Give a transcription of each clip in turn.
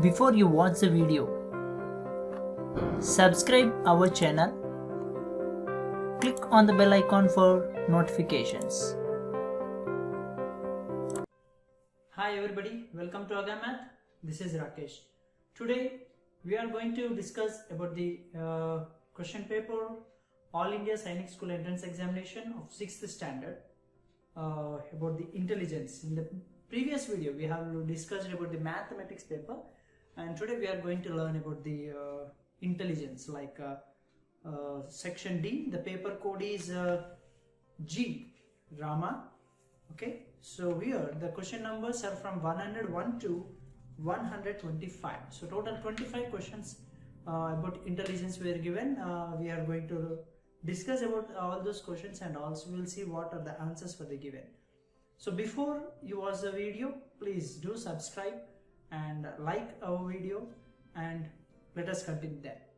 Before you watch the video, subscribe our channel, click on the bell icon for notifications. Hi everybody, welcome to AGAA-MATH. This is Rakesh. Today we are going to discuss about the question paper All India Sainik School Entrance Examination of 6th standard about the intelligence. In the previous video we have discussed about the mathematics paper, and today we are going to learn about the intelligence, like section D. The paper code is G, Rama. Okay, so here the question numbers are from 101 to 125. So total 25 questions about intelligence were given. We are going to discuss about all those questions, and also we will see what are the answers for the given. So before you watch the video, please do subscribe and like our video, and let us continue that.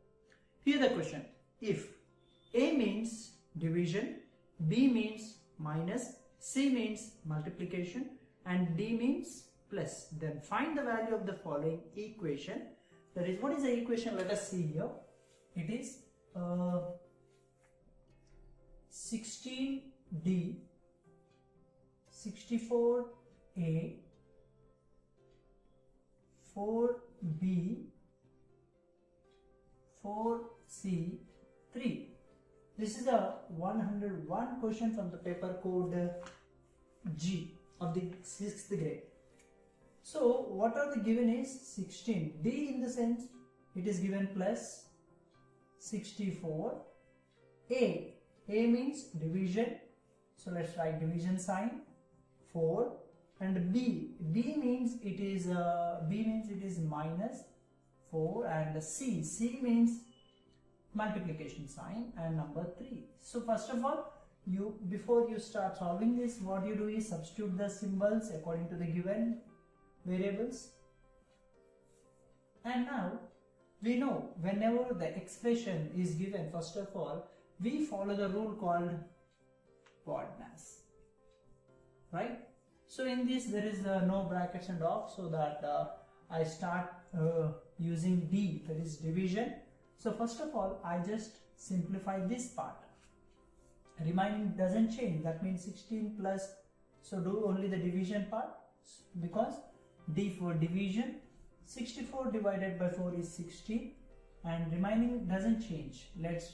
Here the question: if A means division, B means minus, C means multiplication, and D means plus, then find the value of the following equation. That is, what is the equation? Let us see here. It is 16D, 64A, 4B, 4C, 3. This is a 101 question from the paper code G of the 6th grade. So what are the given is 16. D in the sense it is given plus 64. A means division, so let's write division sign, 4, and B means it is minus 4, and C means multiplication sign, and number 3. So first of all, before you start solving this, what you do is substitute the symbols according to the given variables. And now we know whenever the expression is given, first of all we follow the rule called oddness, right? So in this there is no brackets and off, so that I start using D, that is division. So first of all I just simplify this part. Remaining doesn't change, that means 16 plus, so do only the division part, because D for division, 64 divided by 4 is 16, and remaining doesn't change, let's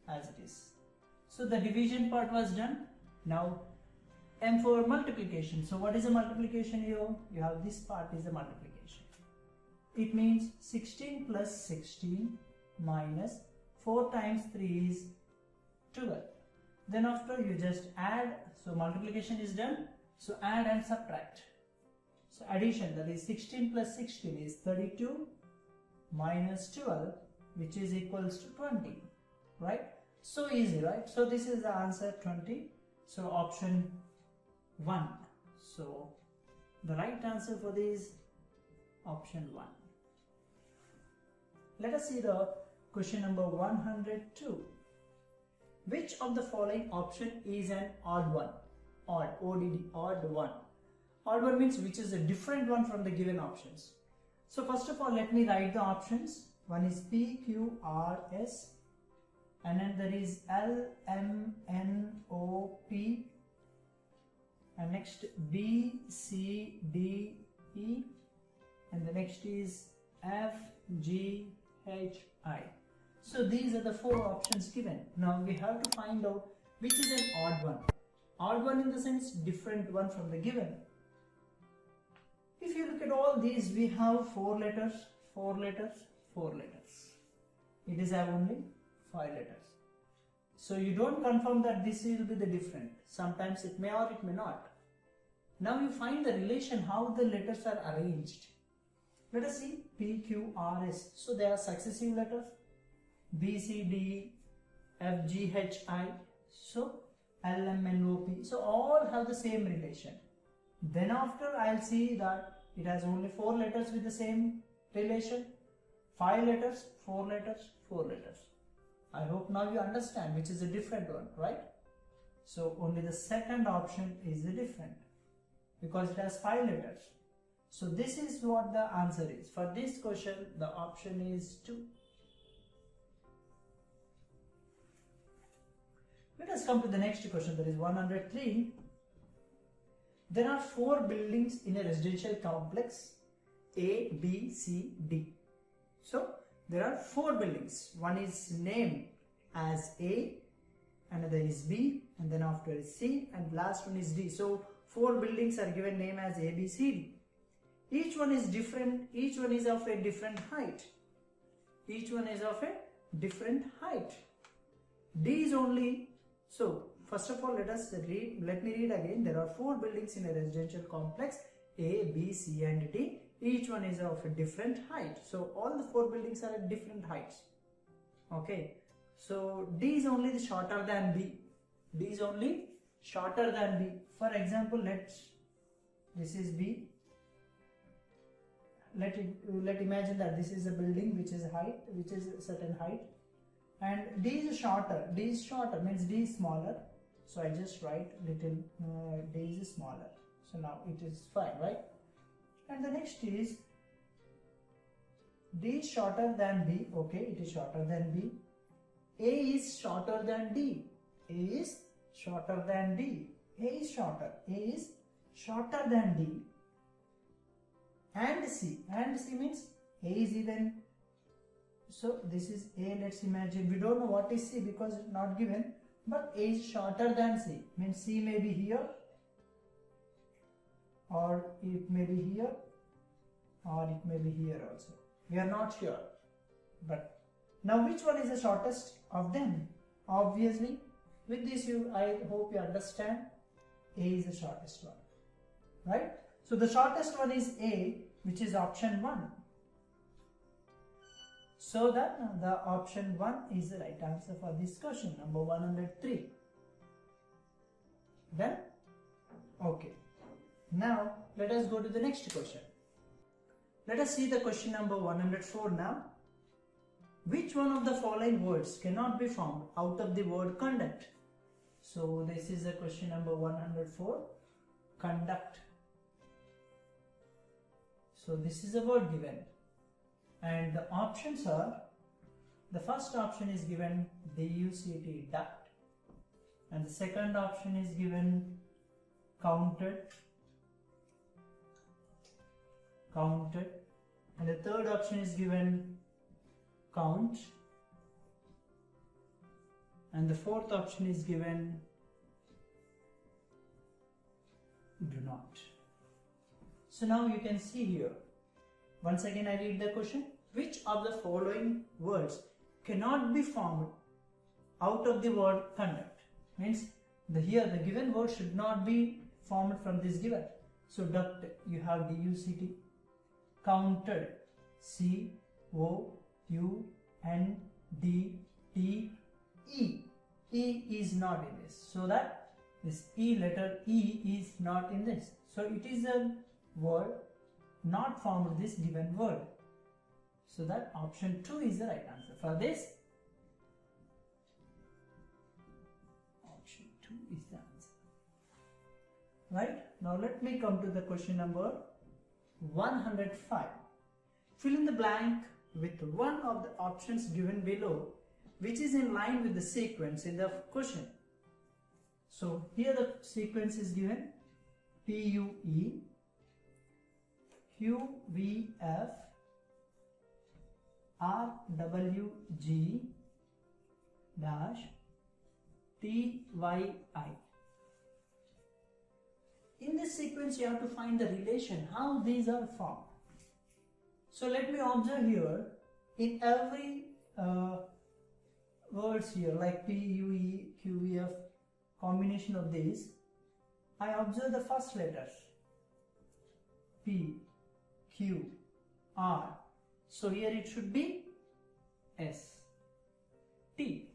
as it is. So the division part was done. Now M for multiplication. So what is a multiplication here? You have this part is a multiplication. It means 16 plus 16 minus 4 times 3 is 12. Then after you just add, so multiplication is done, so add and subtract. So addition, that is 16 plus 16 is 32 minus 12, which is equals to 20, right? So easy, right? So this is the answer, 20. So option 1. So the right answer for this, option 1. Let us see the question number 102. Which of the following option is an odd one? Odd, ODD, odd one. Odd one means which is a different one from the given options. So first of all, let me write the options. One is P, Q, R, S, and then there is L, M, N, O, P, and next B, C, D, E, and the next is F, G, H, I. So these are the 4 options given. Now we have to find out which is an odd one. Odd one in the sense different one from the given. If you look at all these, we have 4 letters, 4 letters, 4 letters. It is only 5 letters. So you don't confirm that this will be the different. Sometimes it may or it may not. Now you find the relation how the letters are arranged. Let us see P, Q, R, S. So they are successive letters. B, C, D, F, G, H, I. So L, M, N, O, P. So all have the same relation. Then after I'll see that it has only 4 letters with the same relation. 5 letters, 4 letters, 4 letters. I hope now you understand which is a different one, right? So only the second option is the different, because it has 5 letters. So this is what the answer is. For this question, the option is 2. Let us come to the next question, that is 103. There are 4 buildings in a residential complex A, B, C, D. So there are 4 buildings. One is named as A, another is B, and then after is C, and last one is D. So 4 buildings are given name as A, B, C, D. Each one is different, each one is of a different height. Each one is of a different height. D is only, so first of all let me read again. There are 4 buildings in a residential complex A, B, C and D. Each one is of a different height. So all the 4 buildings are at different heights. Okay. So D is only the shorter than B. D is only shorter than B. For example, this is B. Let imagine that this is a building which is a certain height, and D is shorter. D is shorter means D is smaller. So I just write little D is smaller. So now it is fine, right? And the next is D is shorter than B. Okay, it is shorter than B. A is shorter than D. A is shorter than D. A is shorter. A is shorter than D. And C. And C means A is even. So this is A. Let's imagine. We don't know what is C because it's not given. But A is shorter than C. Means C may be here. Or it may be here. Or it may be here also. We are not sure. But now which one is the shortest of them? Obviously, with this I hope you understand A is the shortest one. Right? So the shortest one is A, which is option 1. So that the option 1 is the right answer for this question, number 103. Done? Okay. Now let us go to the next question. Let us see the question number 104 now. Which one of the following words cannot be formed out of the word conduct? So this is the question number 104, conduct. So this is a word given, and the options are, the first option is given DUCT, duct, and the second option is given counted, and the third option is given count, and the fourth option is given do not. So now you can see here, once again I read the question. Which of the following words cannot be formed out of the word conduct? Means here the given word should not be formed from this given. So duct, you have DUCT, counted, COUNTED. E is not in this, so that this E letter E is not in this. So it is a word not formed this given word. So that option 2 is the right answer for this. Option 2 is the answer. Right? Now let me come to the question number 105. Fill in the blank with one of the options given below, which is in line with the sequence in the question. So here the sequence is given: PUE, QVF, RWG dash TYI. In this sequence you have to find the relation, how these are formed. So let me observe here, in every words here like PUE, QVF, combination of these, I observe the first letters P, Q, R. So here it should be S. T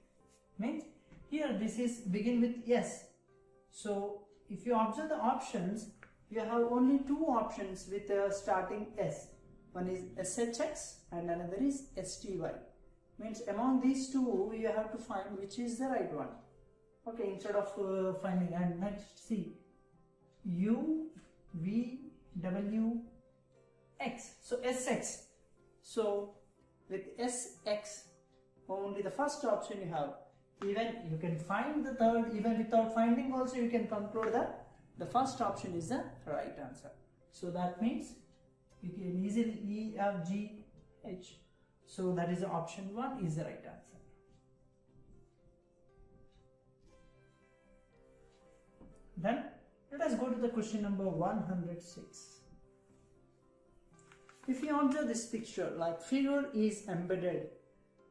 means here this is begin with S. So if you observe the options, you have only 2 options with starting S. One is SHX and another is STY. Means among these 2 you have to find which is the right one. Okay, instead of finding, and next see U, V, W, x. So Sx. So with Sx, only the first option you have. Even you can find the third, even without finding also you can conclude that the first option is the right answer. So that means you can easily E, F, G, H. So that is the option 1 is the right answer. Then let us go to the question number 106. If you observe this picture, like figure is embedded.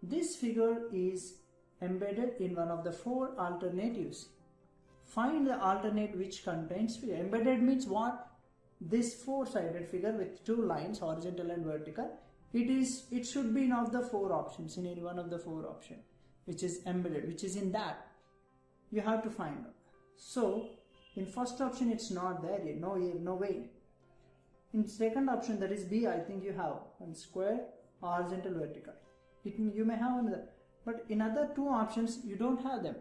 This figure is embedded in one of the 4 alternatives. Find the alternate which contains figure. Embedded means what? This 4-sided figure with 2 lines, horizontal and vertical. It should be in of the 4 options, in any one of the 4 options, which is embedded, which is in that. You have to find out. So in first option it's not there yet, no way. In second option, that is B, I think you have one square, horizontal, vertical. You may have another, but in other 2 options you don't have them.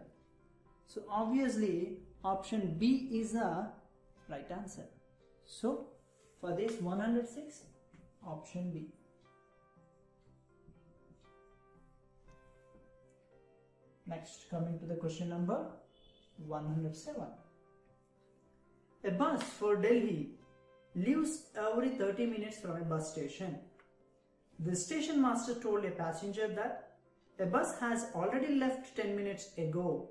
So obviously option B is the right answer. So for this 106, option B. Next, coming to the question number 107. A bus for Delhi leaves every 30 minutes from a bus station. The station master told a passenger that a bus has already left 10 minutes ago.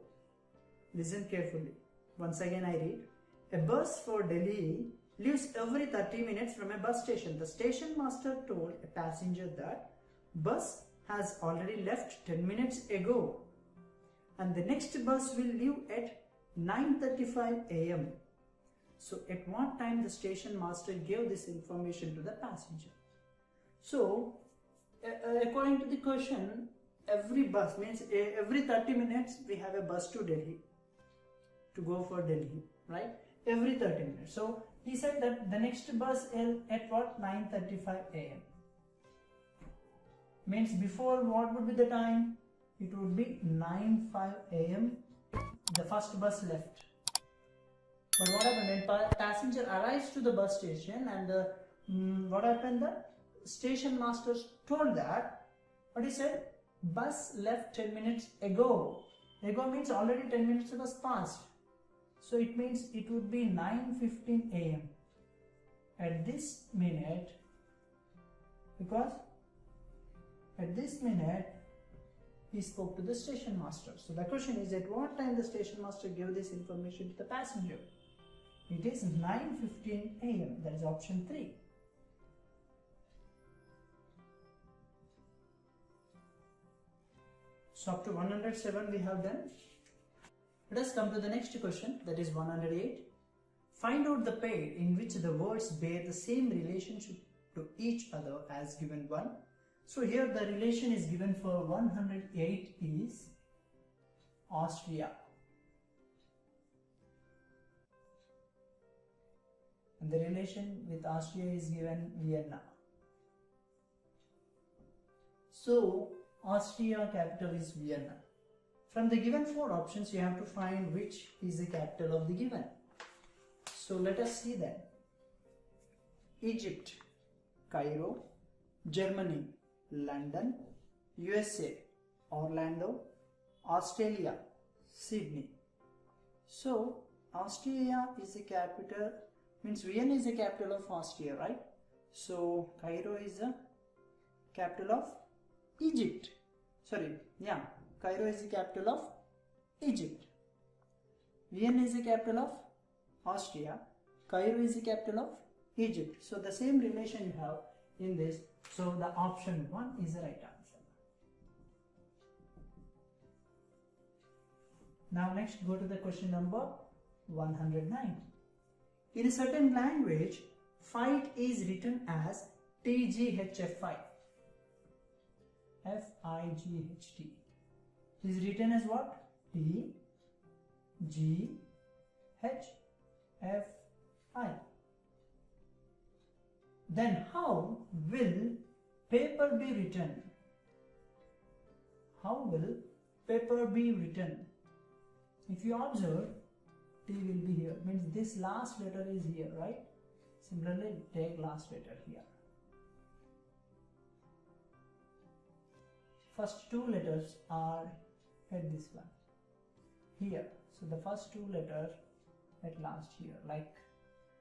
Listen carefully. Once again I read. A bus for Delhi leaves every 30 minutes from a bus station. The station master told a passenger that bus has already left 10 minutes ago. And the next bus will leave at 9:35 a.m. So at what time the station master gave this information to the passenger? So according to the question, every bus means every 30 minutes we have a bus to Delhi, to go for Delhi, right? Every 30 minutes. So he said that the next bus is at what? 9:35 a.m. Means before what would be the time? It would be 9:05 a.m. the first bus left. But what happened when passenger arrives to the bus station, and what happened? The station master told that, what he said, bus left 10 minutes ago. Ago means already 10 minutes was passed. So it means it would be 9:15 a.m. at this minute, because at this minute he spoke to the station master. So the question is, at what time the station master gave this information to the passenger? It is 9:15 a.m. That is option 3. So up to 107 we have done. Let us come to the next question, that is 108. Find out the pair in which the words bear the same relationship to each other as given one. So here the relation is given for 108 is Austria. And the relation with Austria is given Vienna. So Austria capital is Vienna. From the given 4 options you have to find which is the capital of the given. So let us see that. Egypt, Cairo. Germany, London. USA, Orlando. Australia, Sydney. So Austria is the capital, means Vienna is the capital of Austria, right? So Cairo is the capital of Egypt. Cairo is the capital of Egypt. Vienna is the capital of Austria. Cairo is the capital of Egypt. So the same relation you have in this. So the option 1 is the right answer. Now next go to the question number 109. In a certain language, fight is written as TGHF5. FIGHT. It is written as what? T G H F I. Then how will paper be written? How will paper be written? If you observe, T will be here. Means this last letter is here, right? Similarly, take last letter here. first two letters are at this one here. So the first two letters at last here, like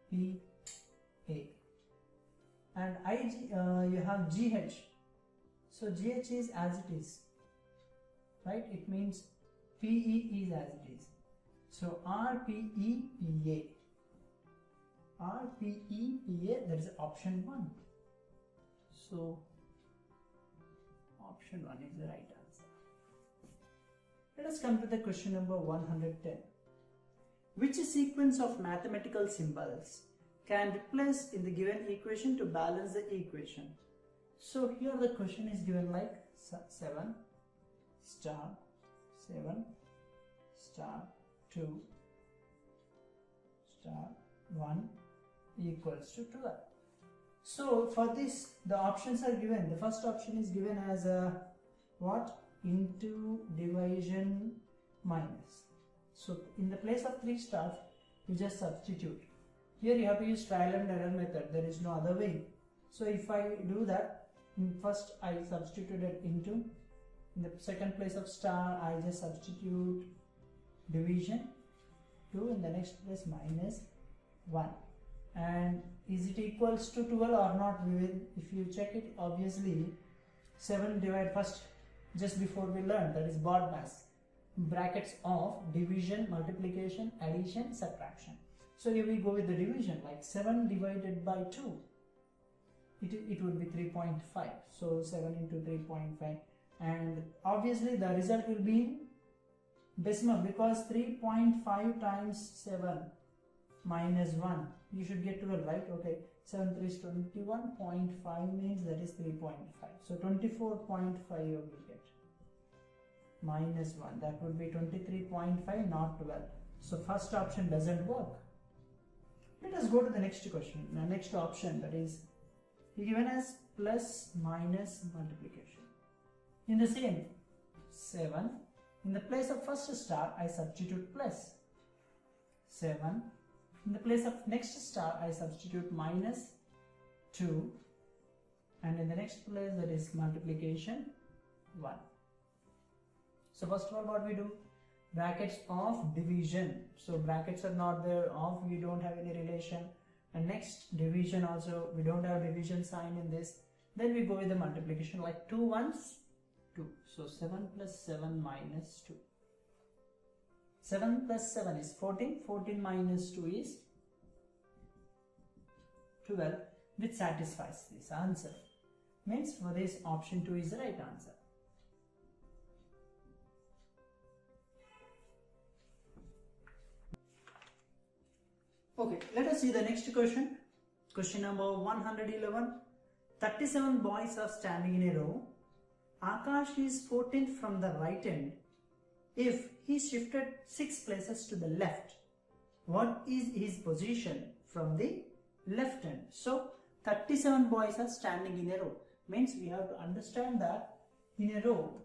P, A. And you have GH. So GH is as it is, right? It means PE is as it is. So RPE, PA. RPE, PA, that is option 1. So option 1 is the right answer. Let us come to the question number 110. Which sequence of mathematical symbols can replace in the given equation to balance the equation? So here the question is given like 7 star 7 star 2 star 1 equals to 12. So for this the options are given. The first option is given as a what? Into, division, minus. So in the place of 3 stars you just substitute. Here you have to use trial and error method. There is no other way. So if I do that, first I substituted into. In the second place of star I just substitute division 2. In the next place minus 1. And is it equals to 12 or not? We will, if you check it, obviously 7 divided first, just before we learned, that is BODMAS, brackets of division, multiplication, addition, subtraction. So here we go with the division, like 7 divided by 2, it would be 3.5. So 7 into 3.5, and obviously the result will be decimal, because 3.5 times 7 minus 1, you should get 12, right? Okay, 7 3 is 21.5 means that is 3.5. So 24.5 you will get minus 1, that would be 23.5, not 12. So first option doesn't work. Let us go to the next question, the next option, that is given as plus minus multiplication. In the same 7, in the place of first star I substitute plus 7. In the place of next star I substitute minus 2, and in the next place, that is multiplication 1. So first of all what we do? Brackets of division. So brackets are not there, of we don't have any relation, and next division also we don't have division sign in this. Then we go with the multiplication, like 2 ones 2. So 7 plus 7 minus 2. 7 plus 7 is 14. 14 minus 2 is 12, which satisfies this answer. Means for this option 2 is the right answer. Okay, let us see the next question. Question number 111. 37 boys are standing in a row. Akash is 14th from the right end. If he shifted 6 places to the left, what is his position from the left end? So 37 boys are standing in a row. Means we have to understand that in a row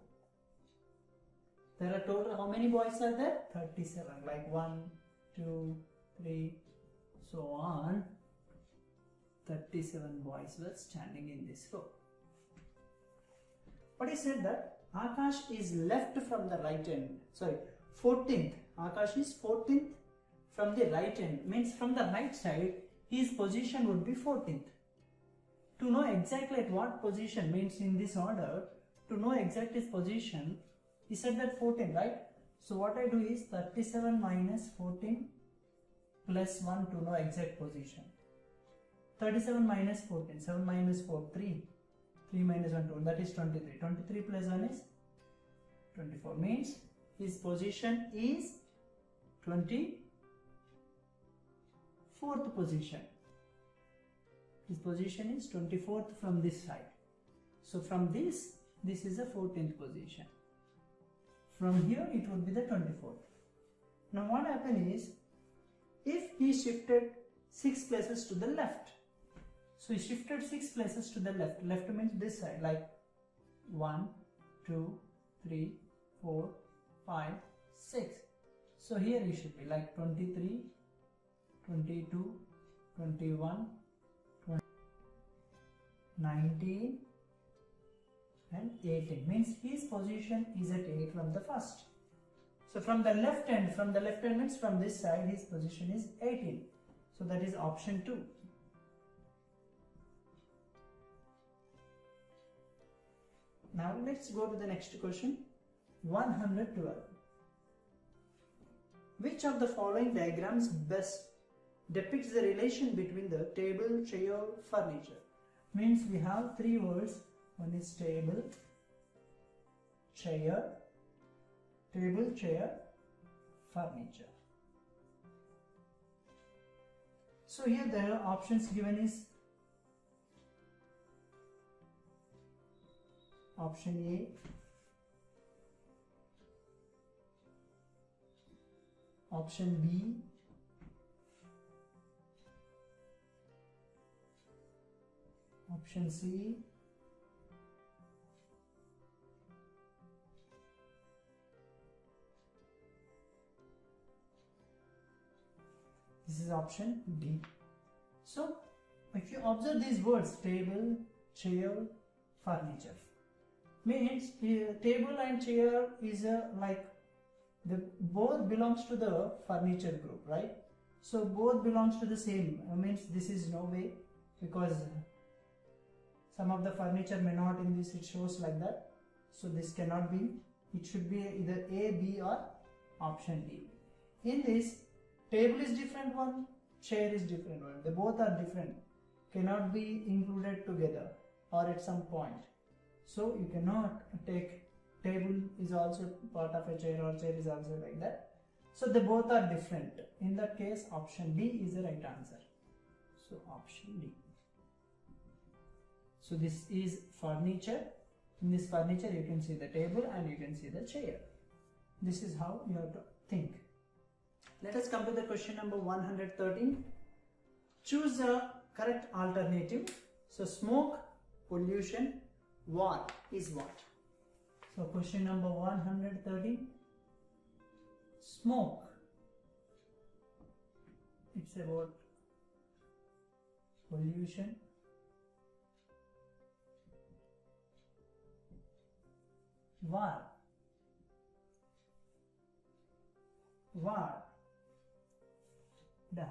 there are total how many boys are there? 37. Like 1, 2, 3, so on. 37 boys were standing in this row. But he said that Akash is left from the right end. Sorry, 14th. Akash is 14th from the right end. Means from the right side, his position would be 14th. To know exactly at what position, means in this order, to know exact his position, he said that 14, right? So what I do is 37 minus 14 plus 1 to know exact position. 37 minus 14, 7 minus 4, 3. 3 minus 1, 2, that is 23. 23 plus 1 is 24. Means his position is 24th position. His position is 24th from this side. So from this is a 14th position. From here it would be the 24th. Now what happened is, if he shifted 6 places to the left, so he shifted 6 places to the left. Left means this side, like 1, 2, 3, 4, 5, 6. So here he should be like 23, 22, 21, 20, 19, and 18 means his position is at 8 from the first. So from the left hand means from this side his position is 18. So that is option 2. Now let's go to the next question. 112. Which of the following diagrams best depicts the relation between the table, chair, furniture? Means we have three words. One is table, chair, furniture. So here there are options given is option A, option B, option C, this is option D. So if you observe these words table, chair, furniture, means table and chair is like both belongs to the furniture group, right? So both belongs to the same, means this is no way, because some of the furniture may not in this, it shows like that. So this cannot be, it should be either A, B or option D. In this, table is different one, chair is different one, they both are different, cannot be included together or at some point. So you cannot take table is also part of a chair or chair is also like that. So they both are different. In that case, option D is the right answer. So option D. So this is furniture. In this furniture you can see the table and you can see the chair. This is how you have to think. Let us come to the question number 113. Choose the correct alternative. So smoke, pollution, war is what? So question number 113. Smoke. It's about pollution. War. Dash.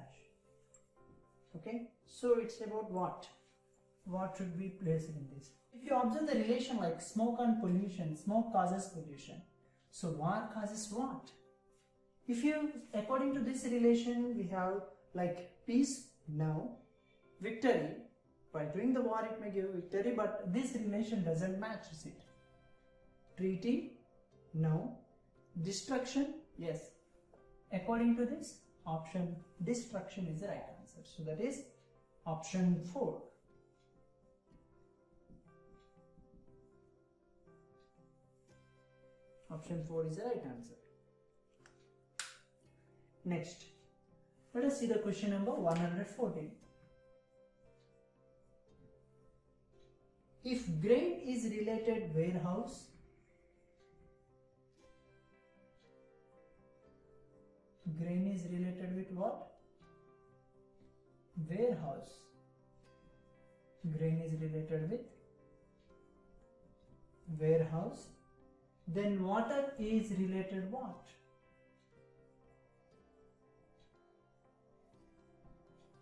Okay. So it's about what? What should be placed in this? If you observe the relation like smoke and pollution, smoke causes pollution. So war causes what? If you, according to this relation, we have like peace, no. Victory, by doing the war it may give victory, but this relation doesn't match it. Treaty, no. Destruction, yes. According to this, option destruction is the right answer. So that is option 4. Option 4 is the right answer. Next, let us see the question number 114. If grain is related warehouse, grain is related with what? Warehouse. Grain is related with warehouse. Then water is related what?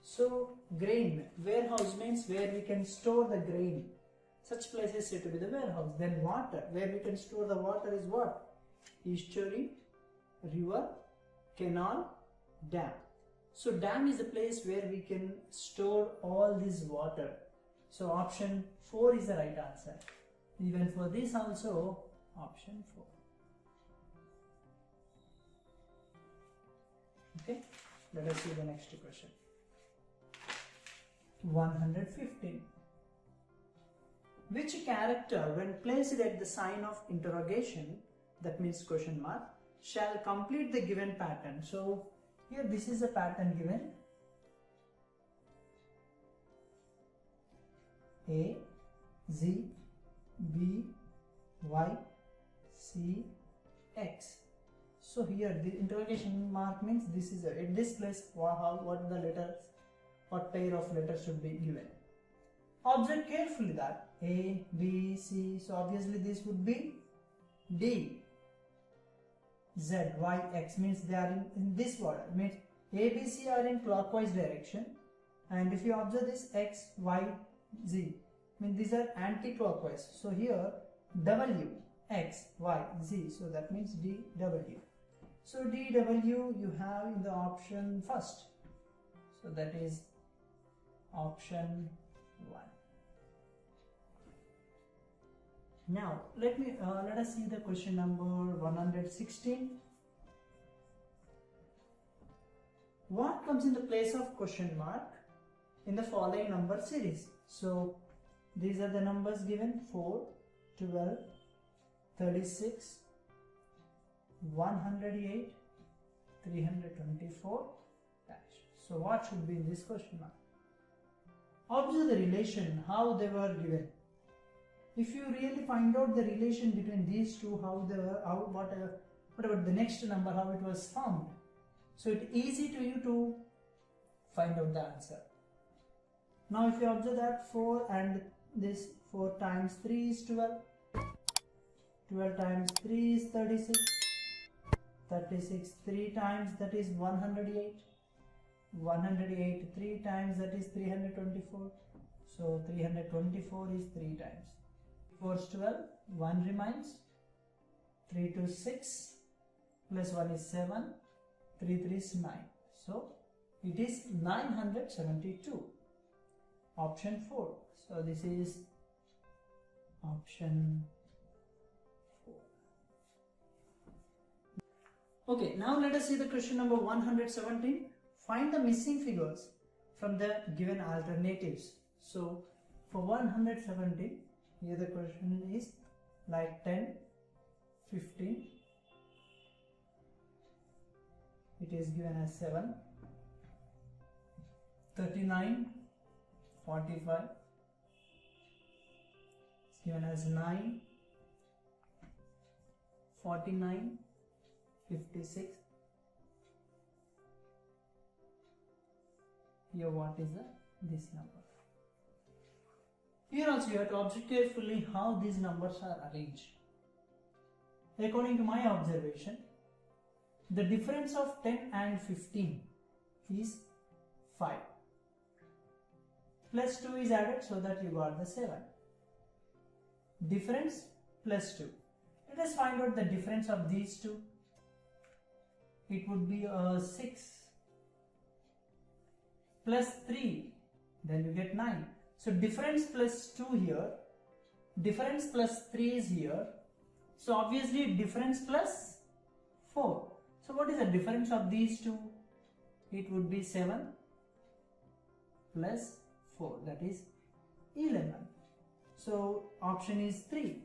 So grain, warehouse means where we can store the grain. Such places said to be the warehouse. Then water, where we can store the water is what? Estuary, river, canal, dam. So dam is the place where we can store all this water. So option 4 is the right answer. Even for this also, option 4. Okay, let us see the next question. 115. Which character, when placed at the sign of interrogation, that means question mark, shall complete the given pattern? So here this is a pattern given. A, Z, B, Y, C, X. So here the interrogation mark means this is at this place what the letters, what pair of letters should be given. Observe carefully that A, B, C. So obviously this would be D. Z, Y, X means they are in this order. Means A, B, C are in clockwise direction. And if you observe this X, Y, Z, means these are anti-clockwise. So here W, X, Y, Z. So that means D, W. So D, W you have in the option first. So that is option 1. Now let us see the question number 116. What comes in the place of question mark in the following number series? So these are the numbers given: 4, 12, 36, 108, 324 dash. So what should be in this question mark? Observe the relation, how they were given. If you really find out the relation between these two, how they were, what about the next number, how it was found. So it's easy to you to find out the answer. Now if you observe that 4 and this 4 times 3 is 12, 12 times 3 is 36, 36 3 times that is 108, 108 3 times that is 324, so 324 is 3 times. 4 is 12, 1 remains, 3 to 6 plus 1 is 7, 3 3 is 9. So it is 972. Option 4. So this is option 4. Okay, now let us see the question number 117. Find the missing figures from the given alternatives. So for 117, here the question is like 10, 15, it is given as 7, 39, 45, it's given as 9, 49, 56. Here what is this number? Here also you have to observe carefully how these numbers are arranged. According to my observation, the difference of 10 and 15 is 5. Plus 2 is added, so that you got the 7. Difference plus 2. Let us find out the difference of these two. It would be 6 plus 3, then you get 9. So difference plus 2 here, difference plus 3 is here. So obviously difference plus 4. So what is the difference of these two? It would be 7 plus 4, that is 11. So option is 3.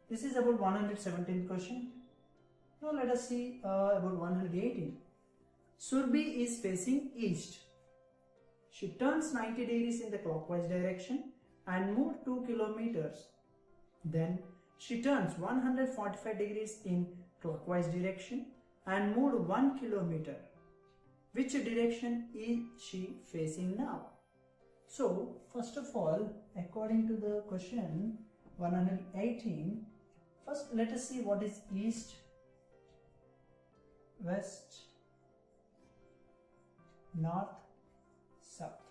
This is about 117th question. Now let us see about 118. Surbi is facing east. She turns 90 degrees in the clockwise direction and moved 2 kilometers. Then she turns 145 degrees in clockwise direction and moved 1 kilometer. Which direction is she facing now? So first of all, according to the question 118, first let us see what is east, west, north, south.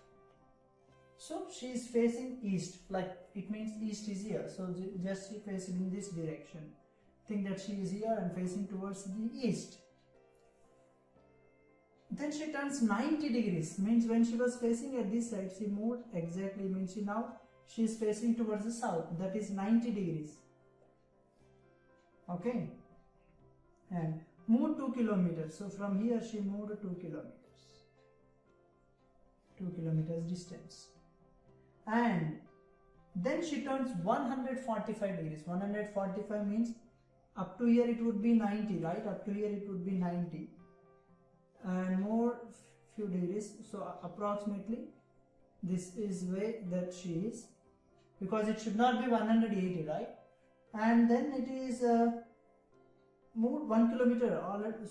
So she is facing east, like it means east is here. So just she facing in this direction. Think that she is here and facing towards the east. Then she turns 90 degrees, means when she was facing at this side, she moved exactly, means she is facing towards the south, that is 90 degrees. Okay, and moved 2 kilometers. So from here she moved 2 kilometers. 2 kilometers distance. And then she turns 145 degrees. 145 means up to here it would be 90, right? Up to here it would be 90. And more few degrees. So approximately this is way that she is. Because it should not be 180, right? And then it is moved 1 kilometer,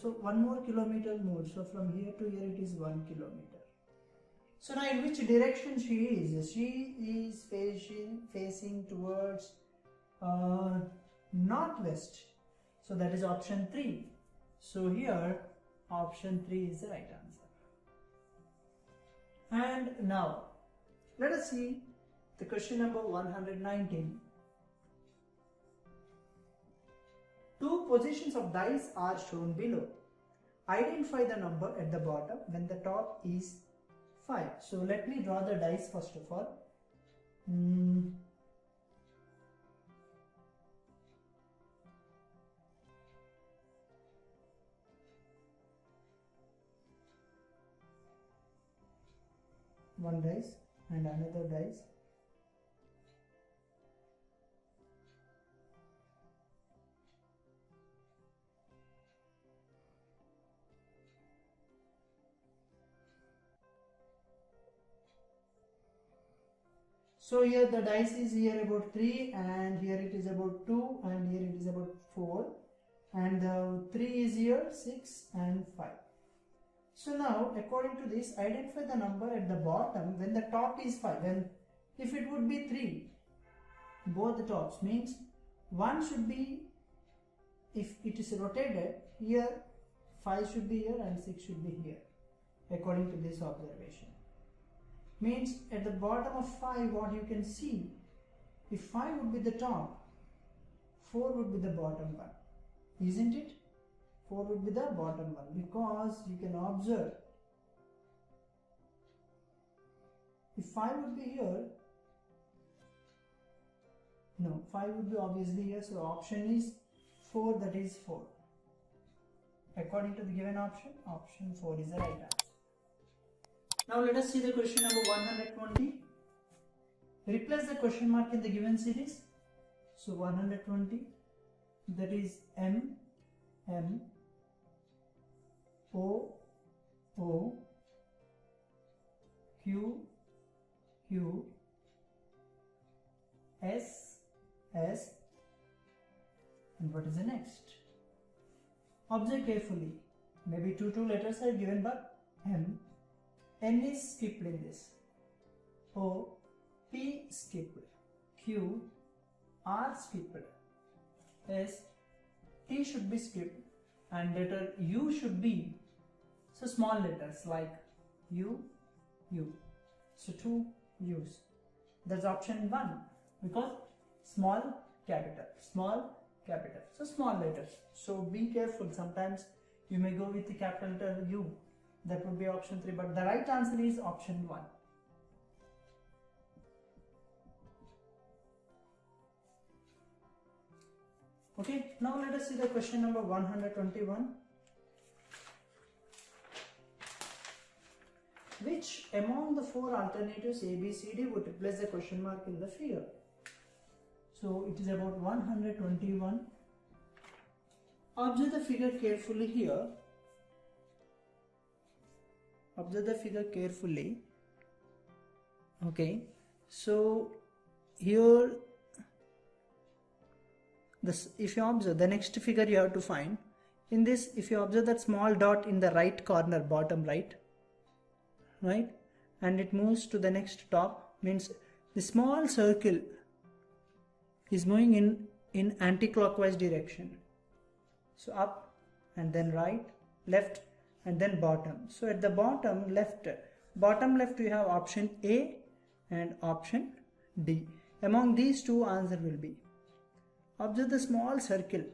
so 1 more kilometer moved. So from here to here it is 1 kilometer. So now in which direction she is? She is facing towards northwest. So that is option 3. So here option 3 is the right answer. And now let us see the question number 119. Two positions of dice are shown below. Identify the number at the bottom when the top is 5. So let me draw the dice first of all. One dice and another dice. So here the dice is here about 3 and here it is about 2 and here it is about 4 and the 3 is here 6 and 5. So now according to this, identify the number at the bottom when the top is 5. When if it would be 3, both the tops means 1 should be, if it is rotated here, 5 should be here and 6 should be here according to this observation. Means at the bottom of 5 what you can see, if 5 would be the top, 4 would be the bottom one, isn't it? 4 would be the bottom one, because you can observe if 5 would be here, no, 5 would be obviously here, so option is 4, that is 4. According to the given option, option 4 is the right answer. Now let us see the question number 120. Replace the question mark in the given series. So 120, that is M, M, O, O, Q, Q, S, S, and what is the next? Observe carefully. Maybe two letters are given, but M, N is skipped in this. O, P skipped. Q, R skipped. S, T should be skipped. And letter U should be, so small letters like U, U. So 2 U's. That's option 1, because small, capital, small, capital. So small letters. So be careful. Sometimes you may go with the capital letter U. That would be option 3, but the right answer is option 1. Okay, now let us see the question number 121. Which among the 4 alternatives A, B, C, D would replace the question mark in the figure? So it is about 121. Observe the figure carefully here. Observe the figure carefully. Okay, so here this, if you observe the next figure you have to find. In this, if you observe that small dot in the right corner, bottom right, and it moves to the next top, means the small circle is moving in anti-clockwise direction. So up and then right, left and then bottom. So at the bottom left you have option A and option D. Among these two, answer will be. Observe the small circle.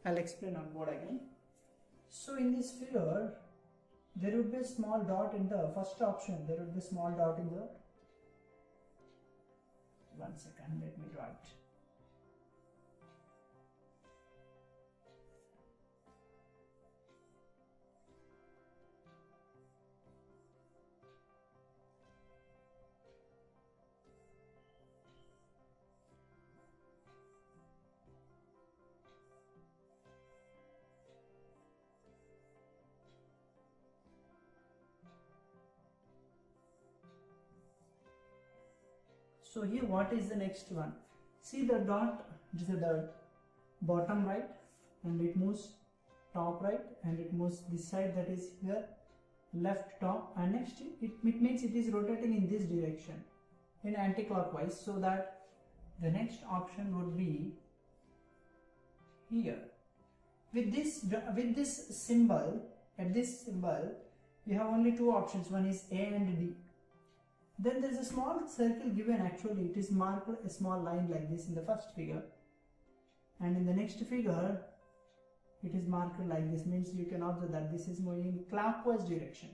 I'll explain on board again. So in this figure, there would be a small dot in the first option. There would be a small dot in the. 1 second, let me draw it. So here what is the next one? See the dot, this is the bottom right, and it moves top right, and it moves this side, that is here left top, and next it means it is rotating in this direction in anti-clockwise, so that the next option would be here. With this symbol, at this symbol we have only two options, one is A and D. Then there is a small circle given, actually it is marked a small line like this in the first figure, and in the next figure it is marked like this, means you can observe that this is moving in clockwise direction.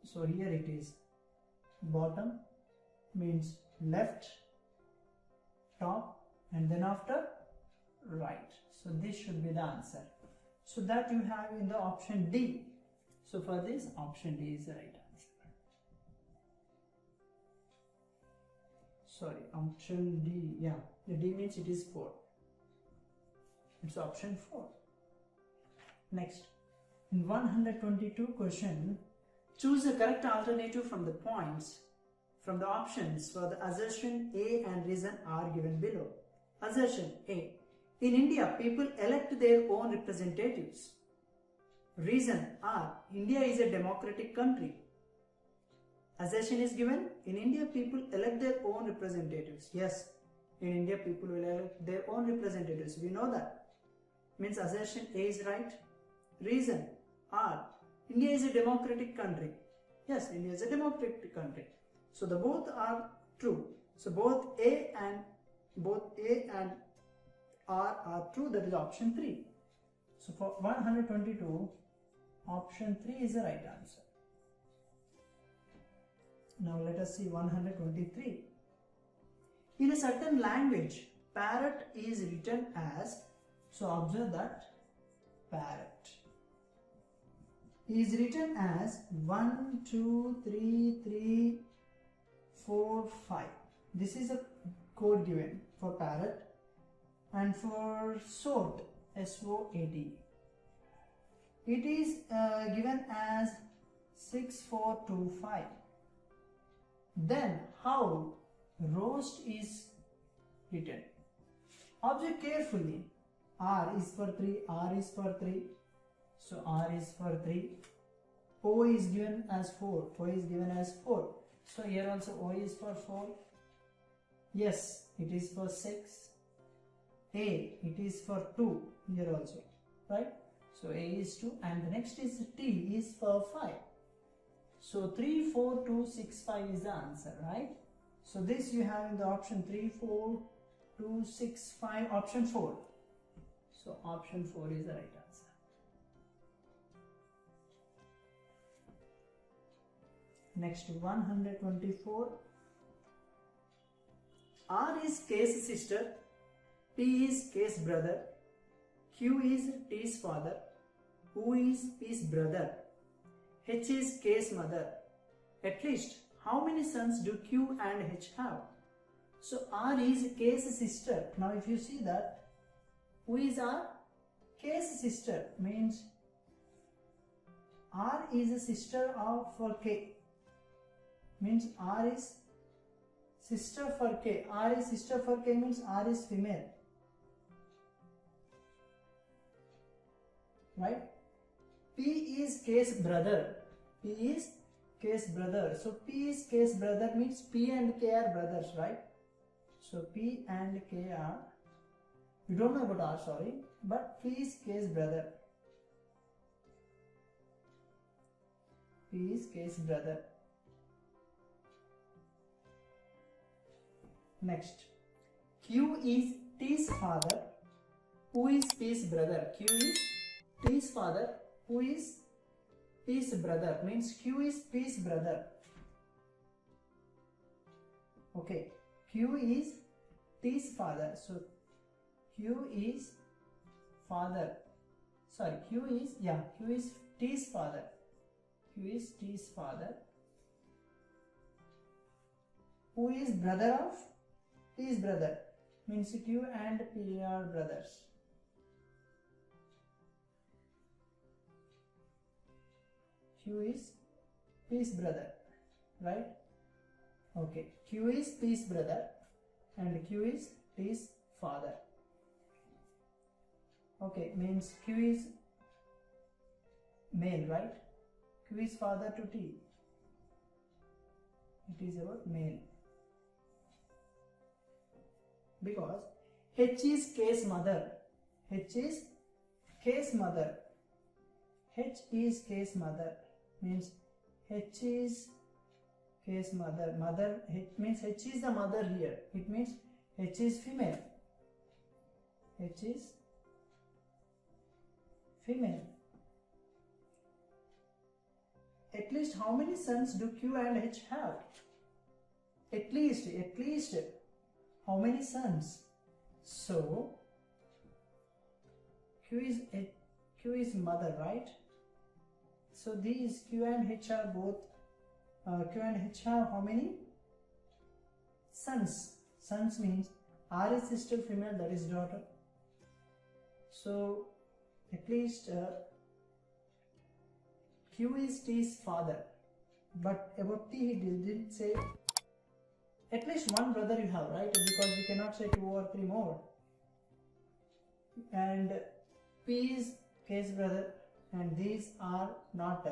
So here it is bottom means left, top, and then after right. So this should be the answer. So that you have in the option D. So for this, option D is the right answer. Sorry, option D, yeah, the D means it is 4. It's option 4. Next, in 122 question, choose the correct alternative from the points from the options for the assertion A and reason are given below. Assertion A. In India, people elect their own representatives. Reason R. India is a democratic country. Assertion is given, in India, people elect their own representatives. Yes, in India, people will elect their own representatives. We know that. Means assertion A is right. Reason R. India is a democratic country. Yes, India is a democratic country. So the both are true. So both A and R are true. That is option 3. So for 122, option 3 is the right answer. Now let us see 123. In a certain language, parrot is written as, so observe that parrot is written as 1, 2, 3, 3, 4, 5. This is a code given for parrot, and for SOAT, S-O-A-T, it is given as 6425. Then how roast is written? Observe carefully. R is for 3, R is for 3. So R is for 3. O is given as 4. O is given as 4. So here also O is for 4. Yes, it is for 6. A, it is for 2. Here also, right? So A is 2, and the next is T is for 5. So 3, 4, 2, 6, 5 is the answer, right? So this you have in the option 3, 4, 2, 6, 5, option 4. So option 4 is the right answer. Next, 124. R is K's sister, P is K's brother, Q is T's father, U is P's brother, H is K's mother. At least how many sons do Q and H have? So R is K's sister. Now if you see that, who is R? K's sister, means R is a sister of for K. Means R is sister for K. R is sister for K means R is female. Right? P is K's brother. P is K's brother. So P is K's brother means P and K are brothers, right? So P and K are, we don't know about R, sorry, but P is K's brother. P is K's brother. Next, Q is T's father. Who is P's brother? Q is T's father. Who is P's brother? Means Q is P's brother. Okay, Q is T's father. So Q is father. Sorry, Q is T's father. Q is T's father. Who is brother of P's brother? Means Q and P are brothers. Q is P's brother, right? Okay, Q is P's brother and Q is T's father. Okay, means Q is male, right? Q is father to T. It is about male. Because H is K's mother. H is K's mother. H is K's mother. Means H is K's mother. Mother, H means H is the mother here. It means H is female. H is female. At least how many sons do Q and H have? At least how many sons? So Q is mother, right? So these Q and H are both Q and H have how many sons? Sons means R is still female, that is daughter. So at least Q is T's father, but about T he didn't say. At least one brother you have, right? Because we cannot say 2 or 3 more. And P is K's brother, and these are not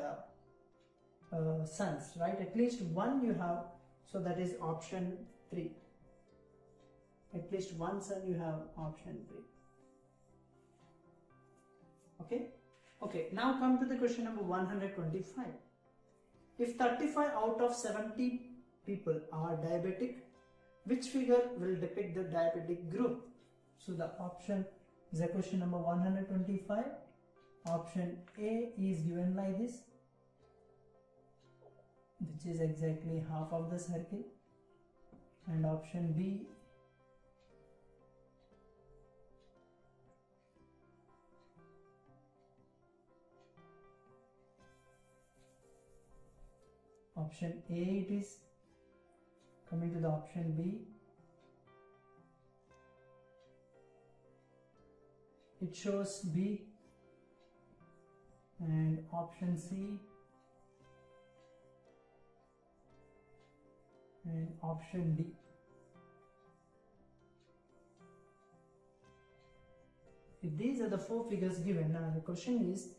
sons, right? At least one you have, so that is option 3. At least one son you have, option 3. Okay? Okay, now come to the question number 125. If 35 out of 70 people are diabetic, which figure will depict the diabetic group? So the option is the question number 125. Option A is given like this, which is exactly half of the circle, and option B option A it is. Coming to the option B, it shows B, and option C and option D. If these are the 4 figures given, now the question is,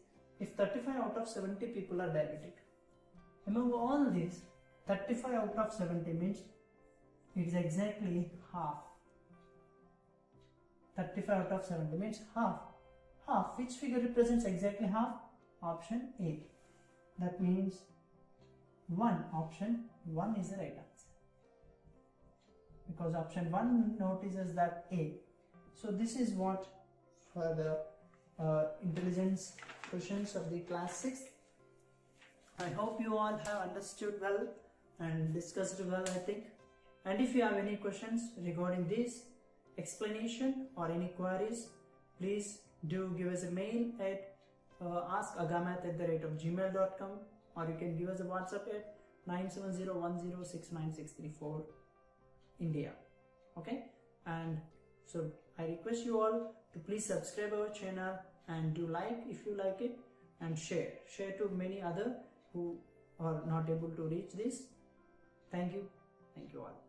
if 35 out of 70 people are diabetic, among all these, 35 out of 70 means it is exactly half. 35 out of 70 means half. Half, which figure represents exactly half? Option A. That means 1. Option 1 is the right answer, because option 1 notices that A. So this is what for the intelligence questions of the class 6. I hope you all have understood well and discussed well, I think. And if you have any questions regarding this explanation or any queries, please do give us a mail at askagaamath@gmail.com, or you can give us a WhatsApp at 970106964 India. Okay, and so I request you all to please subscribe our channel and do like if you like it, and share to many other who are not able to reach this. Thank you all.